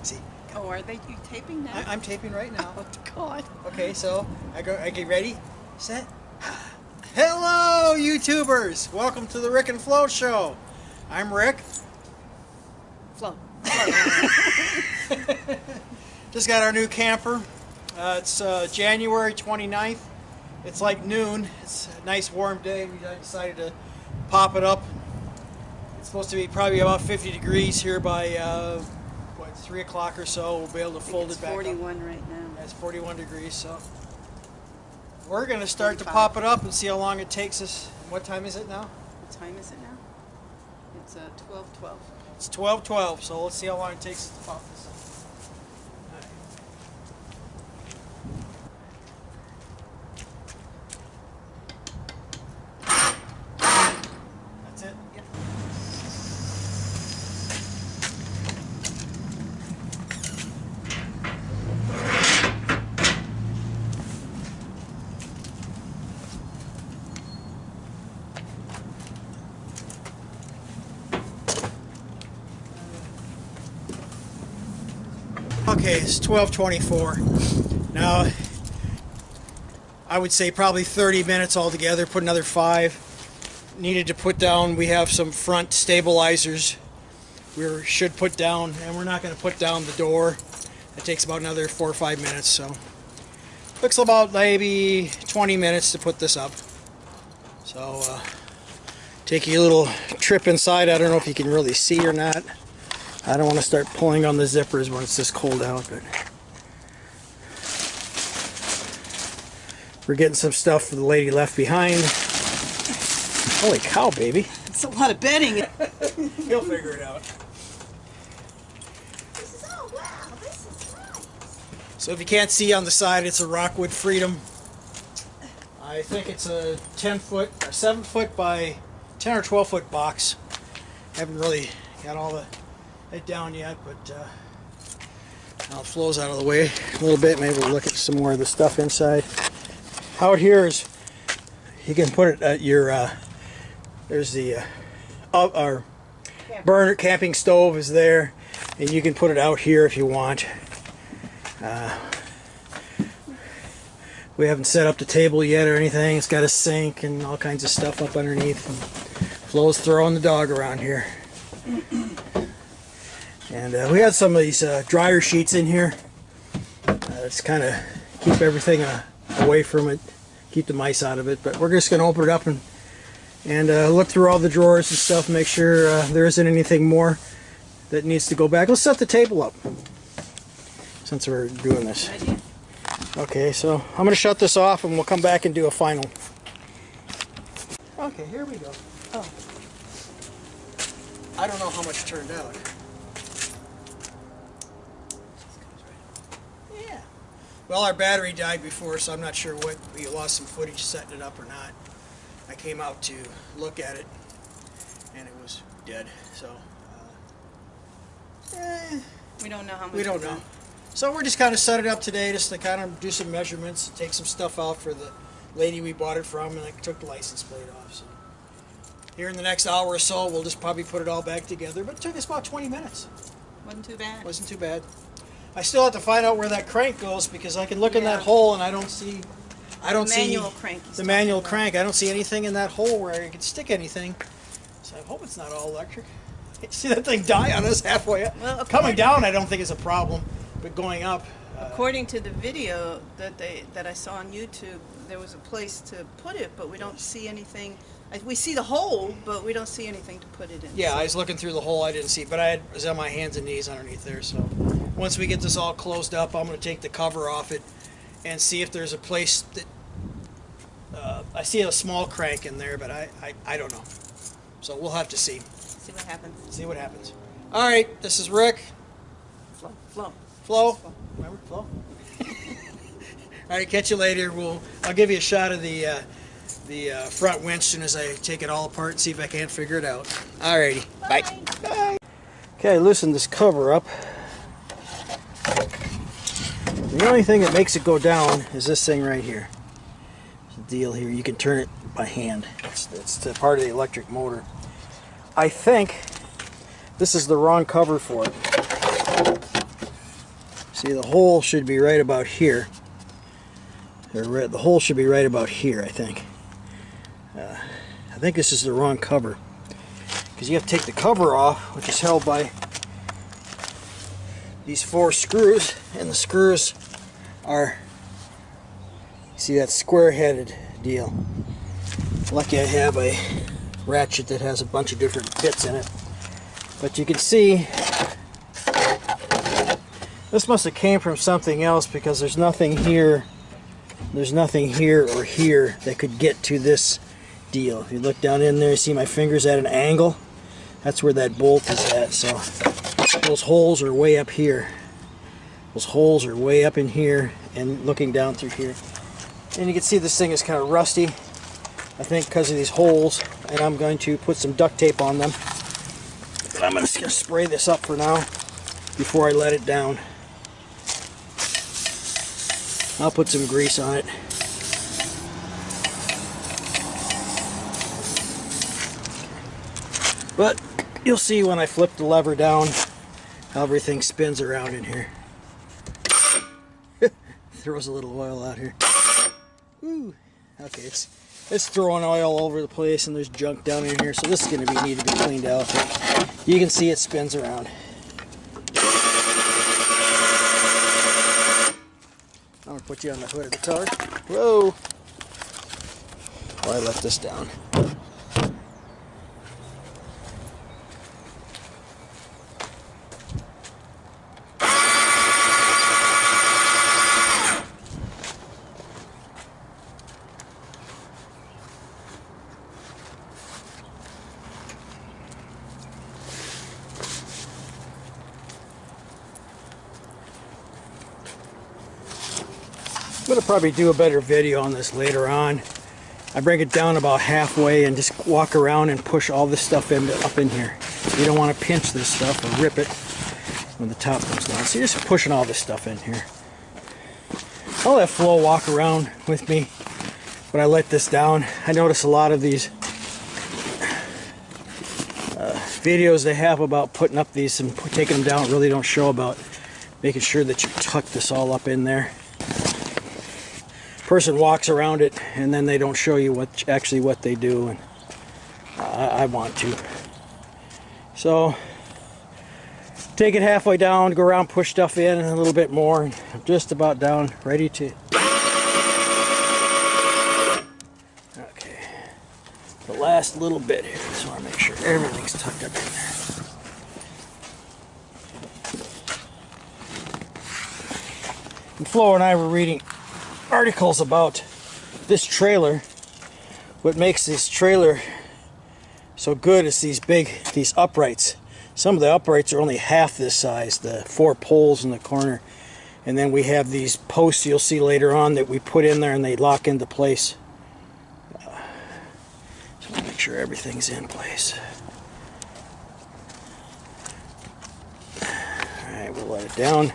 See. Oh, are you taping now? I'm taping right now. Oh, God. Okay, so I get ready, set. Hello, YouTubers! Welcome to the Rick and Flo Show. I'm Rick. Flo. Just got our new camper. It's January 29th. It's like noon. It's a nice warm day. We decided to pop it up. It's supposed to be probably about 50 degrees here by 3 o'clock or so. We'll be able to fold it back 41 up. right now. It's 41 degrees, so we're going to start 45. to pop it up and see how long it takes us. What time is it now? What time is it now? It's 12:12. It's 12:12, so let's see how long it takes us to pop this up. That's it? Yep. Okay, it's 12:24. Now, I would say probably 30 minutes altogether. Put another 5. Needed to put down, we have some front stabilizers we should put down, and we're not going to put down the door. It takes about another 4 or 5 minutes, so looks about maybe 20 minutes to put this up. So take you a little trip inside. I don't know if you can really see or not. I don't want to start pulling on the zippers when it's this cold out, but we're getting some stuff for the lady left behind. Holy cow, baby. It's a lot of bedding. He'll figure it out. Oh wow, this is nice. So if you can't see on the side, it's a Rockwood Freedom. I think it's a 10-foot, or 7-foot by 10 or 12-foot box. Haven't really got all it down yet, but now it flows out of the way a little bit. Maybe we'll look at some more of the stuff inside. Out here is, you can put it at your, there's the our burner camping stove is there, and you can put it out here if you want. We haven't set up the table yet or anything. It's got a sink and all kinds of stuff up underneath. And Flo's throwing the dog around here. And we had some of these dryer sheets in here. It's kind of keep everything away from it, keep the mice out of it. But we're just going to open it up and look through all the drawers and stuff, make sure there isn't anything more that needs to go back. Let's set the table up since we're doing this. Okay, so I'm going to shut this off and we'll come back and do a final. Okay, here we go. Oh. I don't know how much turned out. Yeah. Well, our battery died before, so I'm not sure what. We lost some footage setting it up or not. I came out to look at it, and it was dead. So, We don't know how much. we don't know. So we're just kind of set it up today, just to kind of do some measurements, take some stuff out for the lady we bought it from, and I took the license plate off. So here in the next hour or so, we'll just probably put it all back together. But it took us about 20 minutes. Wasn't too bad. Wasn't too bad. I still have to find out where that crank goes because I can look in that hole and I don't see. Manual crank. The manual crank. I don't see anything in that hole where I can stick anything. So I hope it's not all electric. See that thing die on us halfway up. Well, coming down, I don't think is a problem, but going up. According to the video that I saw on YouTube, there was a place to put it, but we don't see anything. We see the hole, but we don't see anything to put it in. Yeah, I was looking through the hole. I didn't see, but I was on my hands and knees underneath there. So once we get this all closed up, I'm going to take the cover off it and see if there's a place that I see a small crank in there, but I don't know. So we'll have to see. See what happens. See what happens. All right, this is Rick. Flo. Remember Flo? All right, catch you later. I'll give you a shot of the front winch as soon as I take it all apart and see if I can't figure it out. All righty. Bye. Bye. Okay, I loosened this cover up. The only thing that makes it go down is this thing right here. There's a deal here. You can turn it by hand. It's the part of the electric motor. I think this is the wrong cover for it. See, the hole should be right about here. The hole should be right about here, I think. I think this is the wrong cover, because you have to take the cover off, which is held by these 4 screws, and the screws are, see that square-headed deal. Lucky I have a ratchet that has a bunch of different bits in it. But you can see this must have came from something else, because there's nothing here or here that could get to this deal. If you look down in there, you see my fingers at an angle. That's where that bolt is at. So those holes are way up here. Those holes are way up in here and looking down through here. And you can see this thing is kind of rusty, I think because of these holes, and I'm going to put some duct tape on them. But I'm just going to spray this up for now before I let it down. I'll put some grease on it. But you'll see when I flip the lever down how everything spins around in here. Throws a little oil out here. Ooh. Okay, it's throwing oil all over the place, and there's junk down in here, so this is going to need to be cleaned out. You can see it spins around. I'm going to put you on the hood of the car. Whoa! Oh, I let this down. I'm going to probably do a better video on this later on. I bring it down about halfway and just walk around and push all this stuff up in here. You don't want to pinch this stuff or rip it when the top comes down. So you're just pushing all this stuff in here. I'll let Flo walk around with me when I let this down. I notice a lot of these videos they have about putting up these and taking them down really don't show about making sure that you tuck this all up in there. Person walks around it and then they don't show you what they do, and I want to. So take it halfway down, go around, push stuff in and a little bit more, and I'm just about down, ready to. Okay, the last little bit here. Just want to make sure everything's tucked up in there. And Flo and I were reading articles about this trailer. What makes this trailer so good is these uprights. Some of the uprights are only half this size, the 4 poles in the corner, and then we have these posts you'll see later on that we put in there and they lock into place. So make sure everything's in place. Alright, we'll let it down.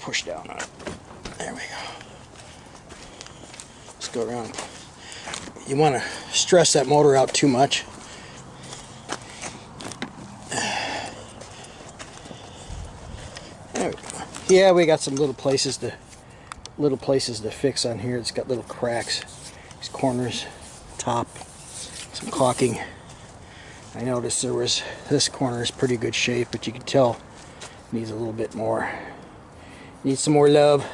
Push down on it. There we go. Let's go around. You want to stress that motor out too much. There we go. Yeah, we got some little places to fix on here. It's got little cracks. These corners, top, some caulking. I noticed this corner is pretty good shape, but you can tell it needs a little bit more. Needs some more love.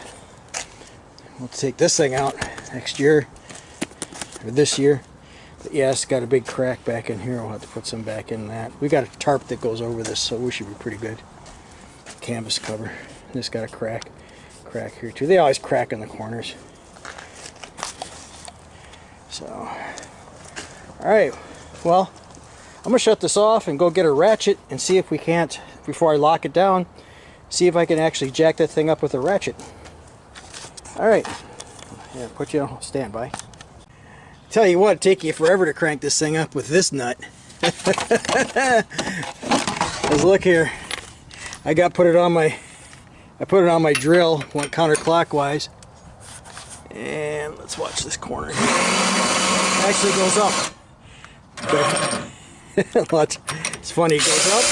We'll take this thing out next year, or this year. But yeah, it's got a big crack back in here. We'll have to put some back in that. We got a tarp that goes over this, so we should be pretty good. Canvas cover. This got a crack here too. They always crack in the corners. So, all right. Well, I'm gonna shut this off and go get a ratchet and see if we can't, before I lock it down, see if I can actually jack that thing up with a ratchet. Alright, yeah, put you on standby. Tell you what, it'd take you forever to crank this thing up with this nut. Let's look here. I put it on my drill, went counterclockwise. And let's watch this corner here. It actually goes up. Watch. It's funny, it goes up,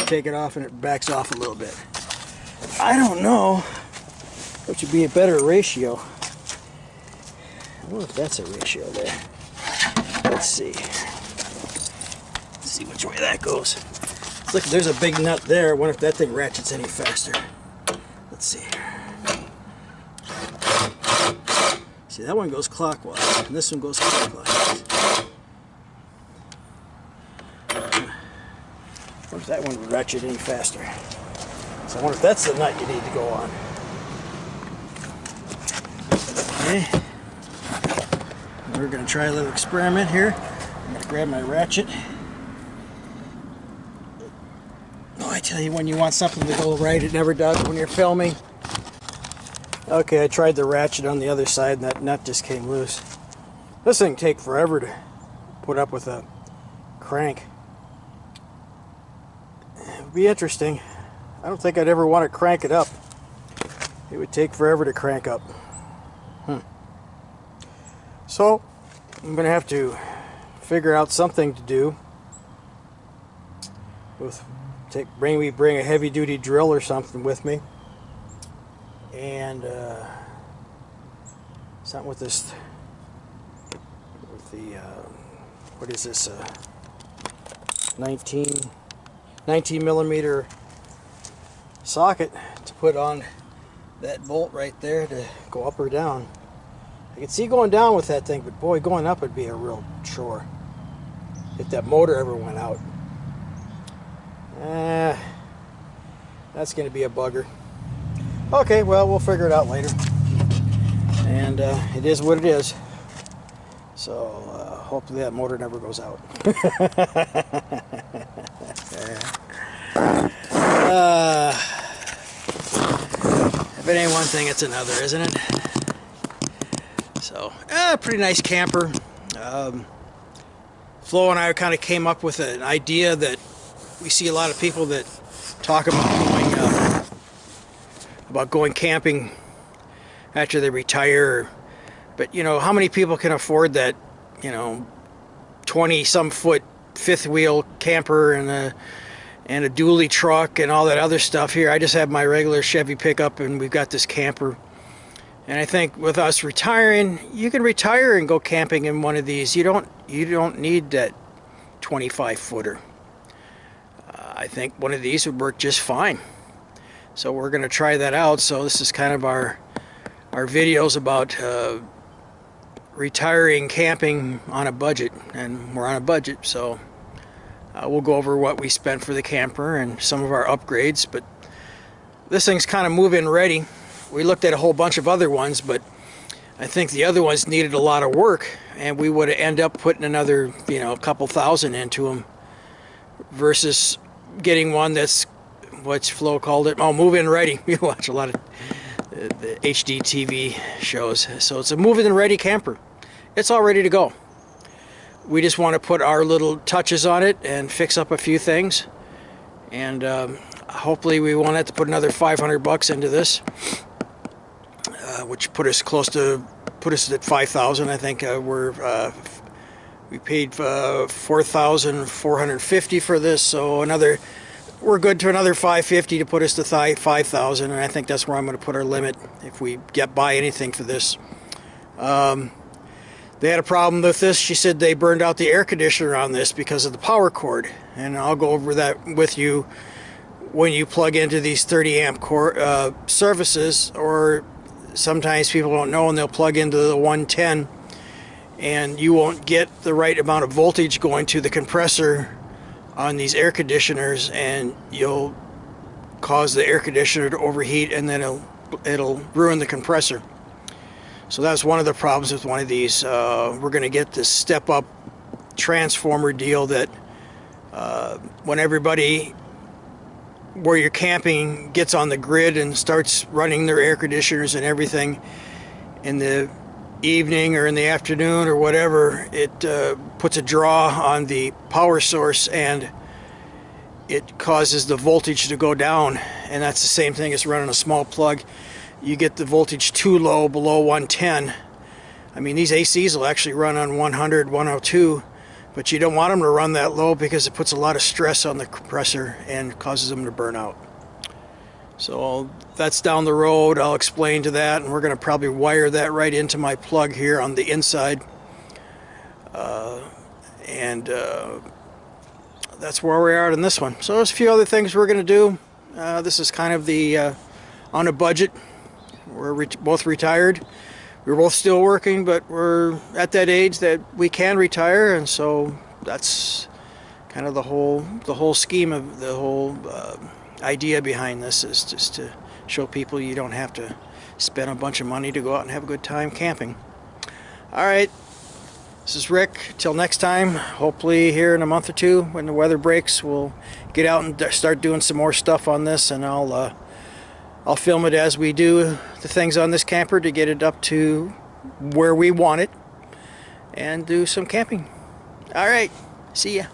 take it off, and it backs off a little bit. I don't know what would be a better ratio. I wonder if that's a ratio there. Let's see. Let's see which way that goes. Look, there's a big nut there. I wonder if that thing ratchets any faster. Let's see. See, that one goes clockwise, and this one goes clockwise. I wonder if that one would ratchet any faster. So I wonder if that's the nut you need to go on. Okay. We're going to try a little experiment here. I'm going to grab my ratchet. Oh, I tell you, when you want something to go right, it never does when you're filming. Okay, I tried the ratchet on the other side and that nut just came loose. This thing take forever to put up with a crank. It would be interesting. I don't think I'd ever want to crank it up. It would take forever to crank up. So, I'm going to have to figure out something to do. Bring a heavy-duty drill or something with me. And something with this, what is this, 19 millimeter socket to put on that bolt right there to go up or down. I can see going down with that thing, but boy, going up would be a real chore if that motor ever went out. That's going to be a bugger. Okay, well, we'll figure it out later. And it is what it is. So hopefully that motor never goes out. If it ain't one thing, it's another, isn't it? So, pretty nice camper. Flo and I kind of came up with an idea that we see a lot of people that talk about going camping after they retire. But, you know, how many people can afford that, you know, 20-some foot fifth wheel camper and a dually truck and all that other stuff here? I just have my regular Chevy pickup, and we've got this camper. And I think with us retiring, you can retire and go camping in one of these. You don't need that 25-footer. I think one of these would work just fine. So we're going to try that out. So this is kind of our videos about retiring camping on a budget, and we're on a budget. So we'll go over what we spent for the camper and some of our upgrades. But this thing's kind of move-in ready. We looked at a whole bunch of other ones, but I think the other ones needed a lot of work, and we would end up putting another, you know, a couple thousand into them versus getting one that's, what's Flo called it? Oh, move-in ready. We watch a lot of the HD TV shows. So it's a move-in ready camper. It's all ready to go. We just want to put our little touches on it and fix up a few things. And hopefully we won't have to put another $500 into this, which put us at 5,000. I think we paid $4,450 for this, so we're good to another $550 to put us to 5,000, and I think that's where I'm going to put our limit if we buy anything for this. They had a problem with this. She said they burned out the air conditioner on this because of the power cord, and I'll go over that with you when you plug into these 30 amp services, or sometimes people don't know and they'll plug into the 110 and you won't get the right amount of voltage going to the compressor on these air conditioners, and you'll cause the air conditioner to overheat, and then it'll ruin the compressor. So that's one of the problems with one of these. We're going to get this step-up transformer deal that when everybody where you're camping gets on the grid and starts running their air conditioners and everything in the evening or in the afternoon or whatever, it puts a draw on the power source and it causes the voltage to go down, and that's the same thing as running a small plug. You get the voltage too low, below 110. I mean, these ACs will actually run on 100, 102, But you don't want them to run that low because it puts a lot of stress on the compressor and causes them to burn out. So that's down the road. I'll explain to that, and we're going to probably wire that right into my plug here on the inside. That's where we are in this one. So there's a few other things we're going to do. This is kind of the on a budget. We're both retired. We're both still working, but we're at that age that we can retire, and so that's kind of the whole scheme of the whole idea behind this, is just to show people you don't have to spend a bunch of money to go out and have a good time camping. All right, this is Rick. Till next time, hopefully here in a month or two when the weather breaks, we'll get out and start doing some more stuff on this, and I'll film it as we do the things on this camper to get it up to where we want it and do some camping. All right, see ya.